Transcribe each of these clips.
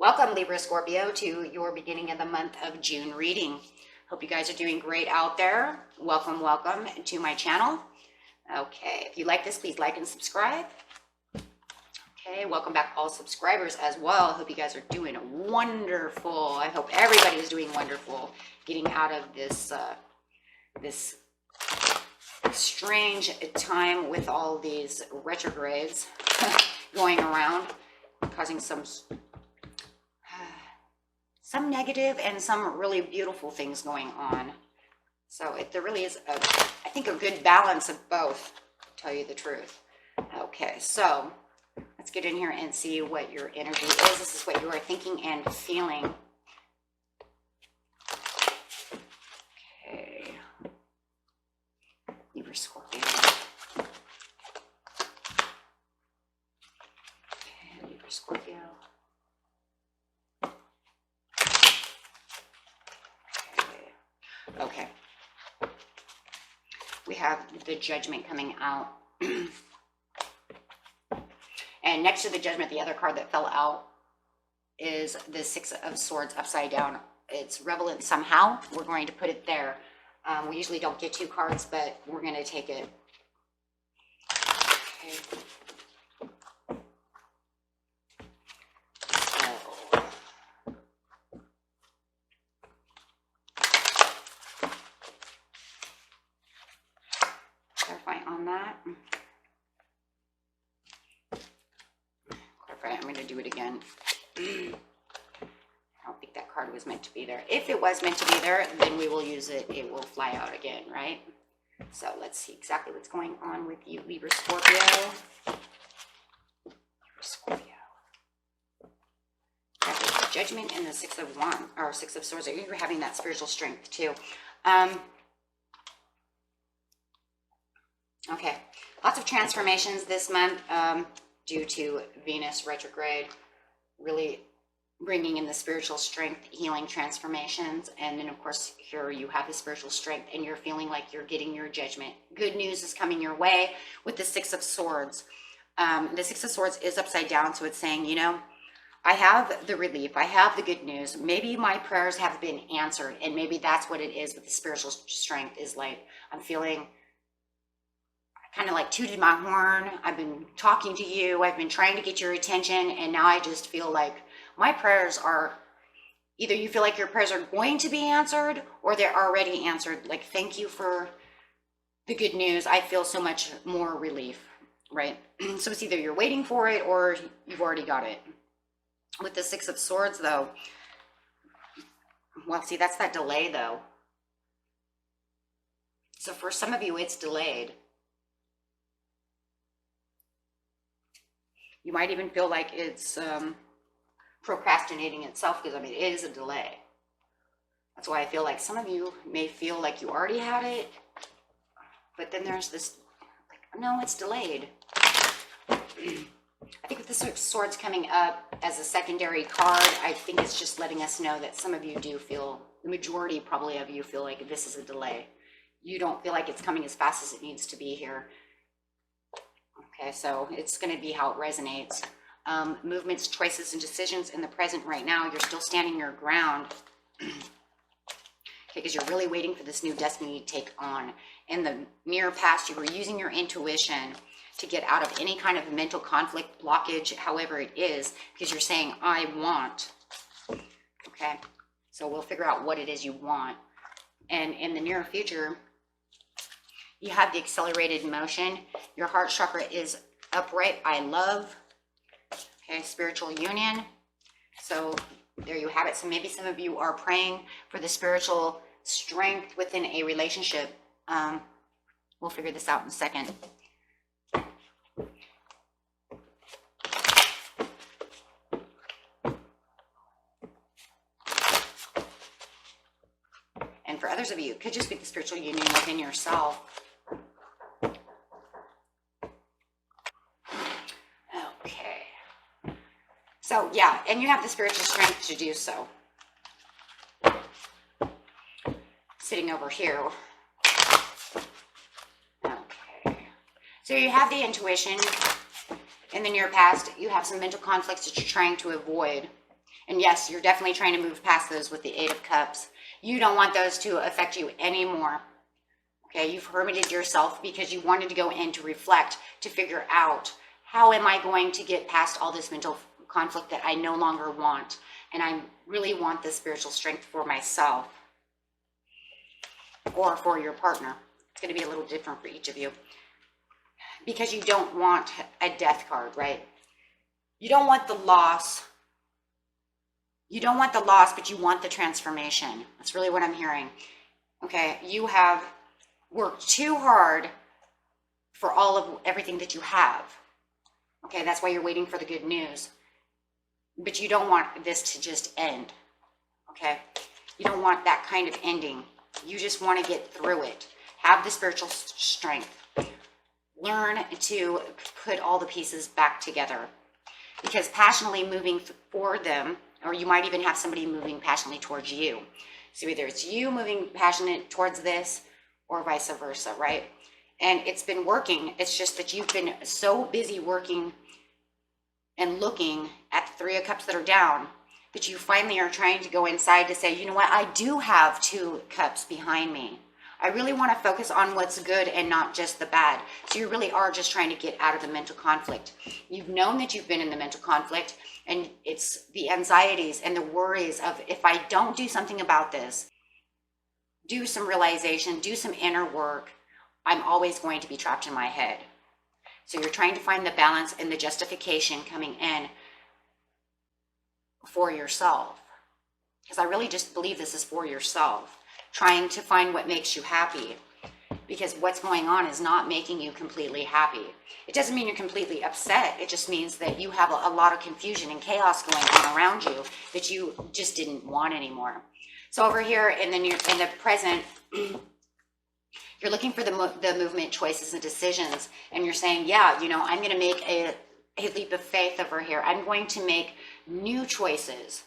Welcome, Libra Scorpio, to your beginning of the month of June reading. Hope you guys are doing great out there. Welcome, welcome to my channel. Okay, if you like this, please like and subscribe. Okay, welcome back all subscribers as well. Hope you guys are doing wonderful. I hope everybody is doing wonderful, getting out of this this strange time with all these retrogrades going around, causing some negative and some really beautiful things going on. So there really is, I think, a good balance of both, to tell you the truth. Okay, so let's get in here and see what your energy is. This is what you are thinking and feeling. Okay. Libra Scorpio. Okay, Libra Scorpio. Okay, we have the Judgment coming out. And next to the Judgment, the other card that fell out is the Six of Swords upside down. It's relevant somehow. We're going to put it there. We usually don't get two cards, but we're going to take it. Okay. On that. Clarify, I'm going to do it again. I don't think that card was meant to be there. If it was meant to be there, then we will use it. It will fly out again, right? So let's see exactly what's going on with you, Libra Scorpio. Libra Scorpio. That is the Judgment and the Six of Wands, or Six of Swords. You're having that spiritual strength too. Okay, lots of transformations this month due to Venus retrograde, really bringing in the spiritual strength, healing transformations. And then, of course, here you have the spiritual strength and you're feeling like you're getting your Judgment. Good news is coming your way with the Six of Swords. The Six of Swords is upside down, so it's saying, you know, I have the relief, I have the good news. Maybe my prayers have been answered, and maybe that's what it is with the spiritual strength, is like, I'm feeling kind of like tooted my horn. I've been talking to you. I've been trying to get your attention. And now I just feel like my prayers are, either you feel like your prayers are going to be answered or they're already answered. Like, thank you for the good news. I feel so much more relief, right? So it's either you're waiting for it or you've already got it. With the Six of Swords though, well, see, that's that delay though. So for some of you, it's delayed. You might even feel like it's procrastinating itself, because I mean, it is a delay. That's why I feel like some of you may feel like you already had it, but then there's this, like, no, it's delayed. I think with the Six of Swords coming up as a secondary card, I think it's just letting us know that some of you do feel, the majority probably of you feel like this is a delay. You don't feel like it's coming as fast as it needs to be here. Okay, so it's going to be how it resonates. Movements, choices, and decisions in the present right now. You're still standing your ground. Okay, because you're really waiting for this new destiny to take on. In the near past, you were using your intuition to get out of any kind of mental conflict, blockage, however it is, because you're saying, I want. Okay, so we'll figure out what it is you want. And in the near future, you have the accelerated motion. Your heart chakra is upright. I love. Okay, spiritual union. So there you have it. So maybe some of you are praying for the spiritual strength within a relationship. We'll figure this out in a second. And for others of you, it could just be the spiritual union within yourself. So yeah, and you have the spiritual strength to do so. Sitting over here. Okay. So you have the intuition. In the near past, you have some mental conflicts that you're trying to avoid. And yes, you're definitely trying to move past those with the Eight of Cups. You don't want those to affect you anymore. Okay, you've hermited yourself because you wanted to go in to reflect, to figure out, how am I going to get past all this mental conflict that I no longer want? And I really want the spiritual strength for myself or for your partner. It's going to be a little different for each of you because you don't want a death card, right? You don't want the loss. You don't want the loss, but you want the transformation. That's really what I'm hearing. Okay, you have worked too hard for all of everything that you have. Okay, that's why you're waiting for the good news. But you don't want this to just end. Okay, you don't want that kind of ending. You just want to get through it. Have the spiritual strength. Learn to put all the pieces back together. Because passionately moving for them, or you might even have somebody moving passionately towards you. So either it's you moving passionate towards this or vice versa, right? And it's been working. It's just that you've been so busy working and looking at the Three of Cups that are down that you finally are trying to go inside to say, you know what, I do have Two Cups behind me. I really want to focus on what's good and not just the bad. So you really are just trying to get out of the mental conflict. You've known that you've been in the mental conflict, and it's the anxieties and the worries of, if I don't do something about this, do some realization, do some inner work, I'm always going to be trapped in my head. So you're trying to find the balance and the justification coming in for yourself. Because I really just believe this is for yourself. Trying to find what makes you happy, because what's going on is not making you completely happy. It doesn't mean you're completely upset. It just means that you have a lot of confusion and chaos going on around you that you just didn't want anymore. So over here in the present, you're looking for the movement, choices, and decisions, and you're saying, yeah, you know, I'm going to make a leap of faith over here. I'm going to make new choices,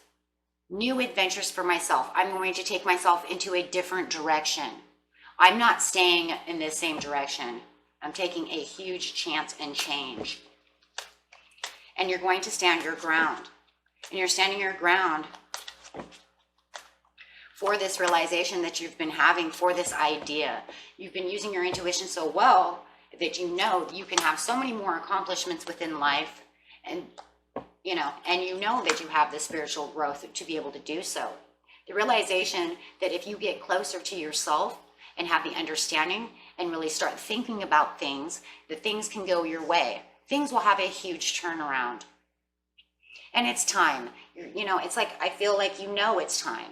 new adventures for myself. I'm going to take myself into a different direction. I'm not staying in the same direction. I'm taking a huge chance and change. And you're going to stand your ground. And you're standing your ground for this realization that you've been having, for this idea. You've been using your intuition so well that you know you can have so many more accomplishments within life, and you know that you have the spiritual growth to be able to do so. The realization that if you get closer to yourself and have the understanding and really start thinking about things, that things can go your way. Things will have a huge turnaround. And it's time. It's like, I feel like it's time.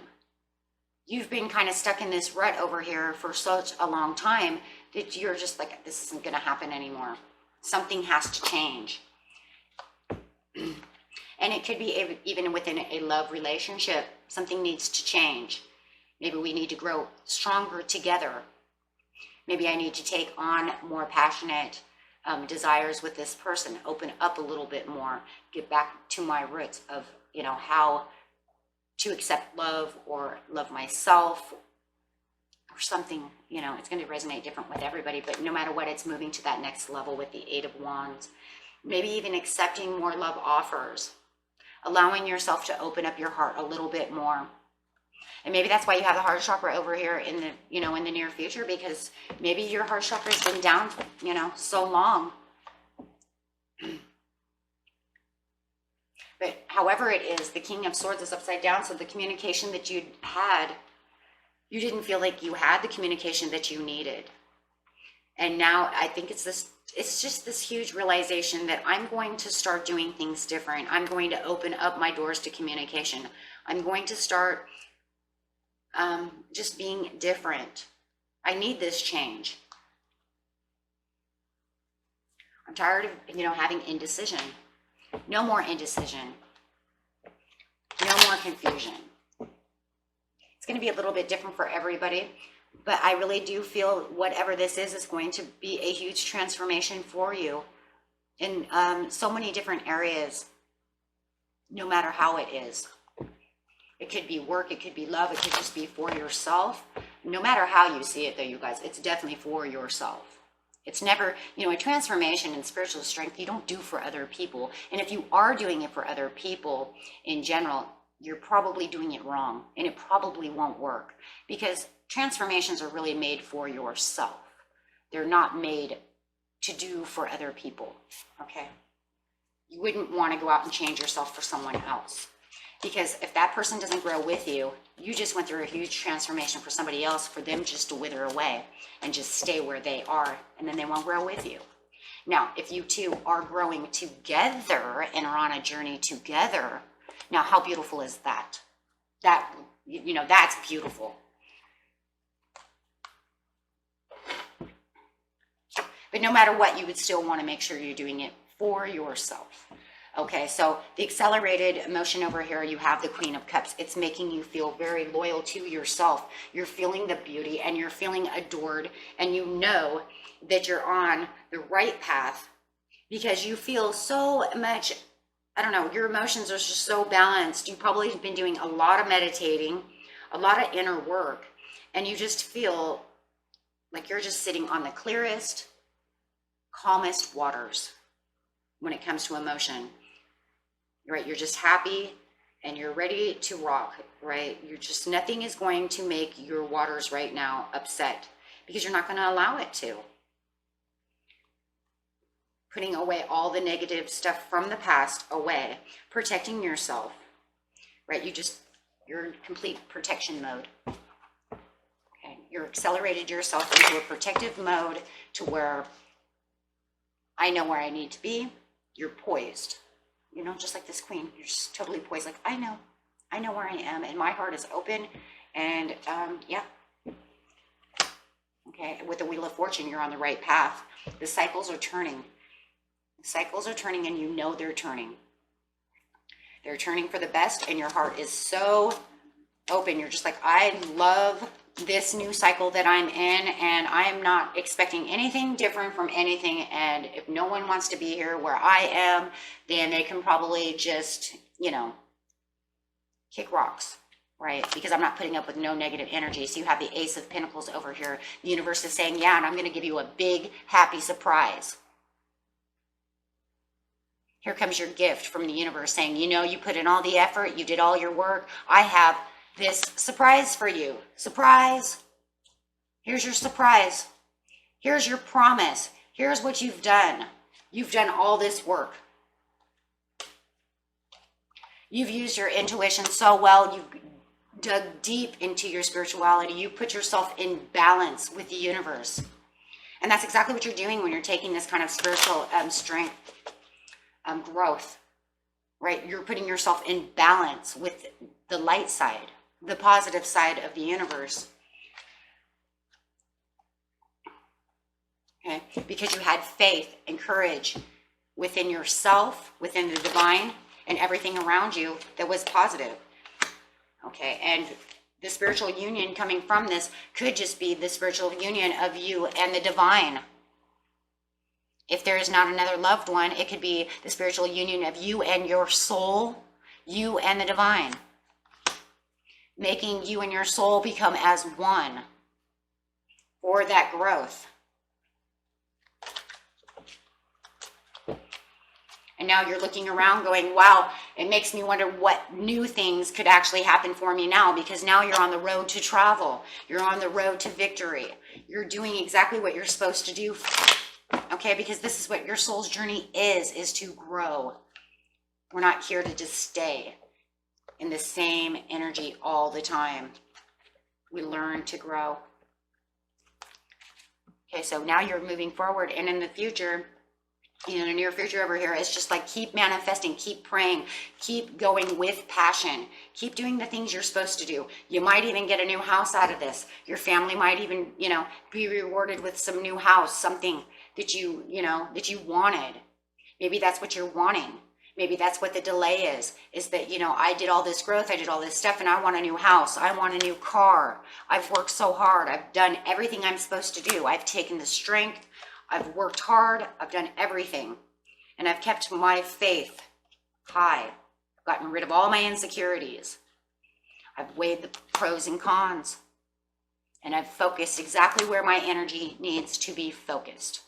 You've been kind of stuck in this rut over here for such a long time that you're just like, this isn't going to happen anymore. Something has to change. And it could be even within a love relationship, something needs to change. Maybe we need to grow stronger together. Maybe I need to take on more passionate desires with this person, open up a little bit more, get back to my roots of, how to accept love or love myself or something. It's going to resonate different with everybody, but no matter what, it's moving to that next level with the Eight of Wands. Maybe even accepting more love offers, allowing yourself to open up your heart a little bit more. And maybe that's why you have the heart chakra over here in the, in the near future, because maybe your heart chakra has been down, so long. But however it is, the King of Swords is upside down. So the communication that you had, you didn't feel like you had the communication that you needed. And now I think it's just this huge realization that I'm going to start doing things different. I'm going to open up my doors to communication. I'm going to start just being different. I need this change. I'm tired of, having indecision. No more indecision. No more confusion. It's going to be a little bit different for everybody, but I really do feel whatever this is going to be a huge transformation for you in so many different areas, no matter how it is. It could be work, it could be love, it could just be for yourself. No matter how you see it, though, you guys, it's definitely for yourself. It's never, a transformation and spiritual strength you don't do for other people. And if you are doing it for other people in general, you're probably doing it wrong, and it probably won't work, because transformations are really made for yourself. They're not made to do for other people, okay? You wouldn't want to go out and change yourself for someone else, because if that person doesn't grow with you, you just went through a huge transformation for somebody else, for them just to wither away and just stay where they are, and then they won't grow with you. Now, if you two are growing together and are on a journey together, now how beautiful is that? That, you know, that's beautiful. But no matter what, you would still want to make sure you're doing it for yourself. Okay, so the accelerated emotion over here, you have the Queen of Cups. It's making you feel very loyal to yourself. You're feeling the beauty and you're feeling adored, and you know that you're on the right path because you feel so much, I don't know, your emotions are just so balanced. You've probably been doing a lot of meditating, a lot of inner work, and you just feel like you're just sitting on the clearest, calmest waters when it comes to emotion. Right? You're just happy and you're ready to rock, right? You're just, nothing is going to make your waters right now upset, because you're not going to allow it to. Putting away all the negative stuff from the past away, protecting yourself, right? You're in complete protection mode. Okay. You're accelerated yourself into a protective mode to where I know where I need to be. You're poised. You know, just like this queen, you're just totally poised. Like, I know where I am, and my heart is open. And yeah. Okay, with the Wheel of Fortune, you're on the right path. The cycles are turning. The cycles are turning, and you know they're turning. They're turning for the best, and your heart is so open. You're just like, I love this new cycle that I'm in, and I am not expecting anything different from anything. And if no one wants to be here where I am, then they can probably just, you know, kick rocks, right? Because I'm not putting up with no negative energy. So you have the Ace of Pentacles over here. The universe is saying, yeah, and I'm going to give you a big, happy surprise. Here comes your gift from the universe saying, you know, you put in all the effort, you did all your work. I have this surprise for you. Surprise. Here's your surprise. Here's your promise. Here's what you've done. You've done all this work. You've used your intuition so well. You've dug deep into your spirituality. You put yourself in balance with the universe. And that's exactly what you're doing when you're taking this kind of spiritual strength, growth, right? You're putting yourself in balance with the light side, the positive side of the universe. Okay? Because you had faith and courage within yourself, within the divine, and everything around you that was positive. Okay, and the spiritual union coming from this could just be the spiritual union of you and the divine. If there is not another loved one, it could be the spiritual union of you and your soul, you and the divine. Making you and your soul become as one for that growth. And now you're looking around going, wow, it makes me wonder what new things could actually happen for me now, because now you're on the road to travel. You're on the road to victory. You're doing exactly what you're supposed to do. Okay, because this is what your soul's journey is to grow. We're not here to just stay in the same energy all the time. We learn to grow. Okay, so now you're moving forward, and in the future, in the near future over here, it's just like keep manifesting, keep praying, keep going with passion, keep doing the things you're supposed to do. You might even get a new house out of this. Your family might even, be rewarded with some new house, something that you wanted. Maybe that's what you're wanting. Maybe that's what the delay is that, I did all this growth, I did all this stuff, and I want a new house. I want a new car. I've worked so hard. I've done everything I'm supposed to do. I've taken the strength. I've worked hard. I've done everything. And I've kept my faith high. I've gotten rid of all my insecurities. I've weighed the pros and cons. And I've focused exactly where my energy needs to be focused.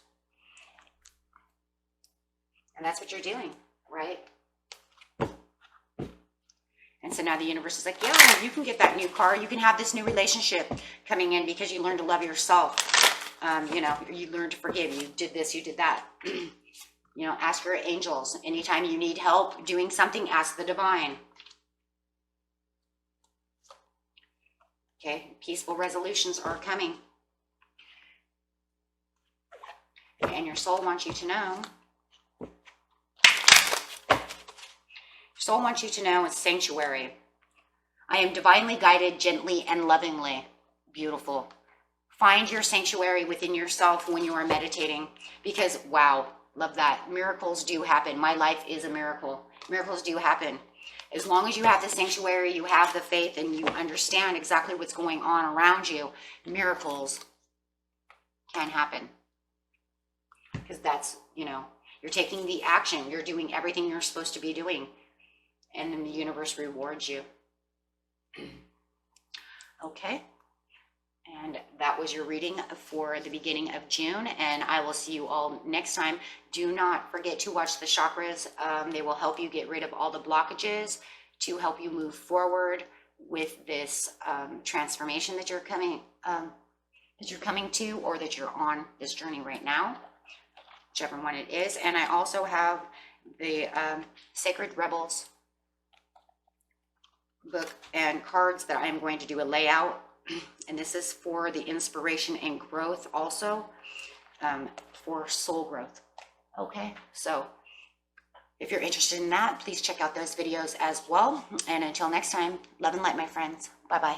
And that's what you're doing, right? And so now the universe is like, yeah, you can get that new car. You can have this new relationship coming in because you learned to love yourself. You know, you learned to forgive. You did this, you did that. You know, ask your angels. Anytime you need help doing something, ask the divine. Okay, peaceful resolutions are coming. And your soul wants you to know. Your soul wants you to know it's sanctuary. I am divinely guided gently and lovingly. Beautiful. Find your sanctuary within yourself when you are meditating, because wow, love that. Miracles do happen. My life is a miracle. Miracles do happen. As long as you have the sanctuary, you have the faith, and you understand exactly what's going on around you, miracles can happen. Because that's, you know, you're taking the action. You're doing everything you're supposed to be doing. And then the universe rewards you. Okay. And that was your reading for the beginning of June. And I will see you all next time. Do not forget to watch the chakras. They will help you get rid of all the blockages to help you move forward with this transformation that you're coming to, or that you're on this journey right now, whichever one it is. And I also have the Sacred Rebels book and cards that I am going to do a layout. And this is for the inspiration and growth also, for soul growth. Okay, so if you're interested in that, please check out those videos as well. And until next time, love and light, my friends. Bye-bye.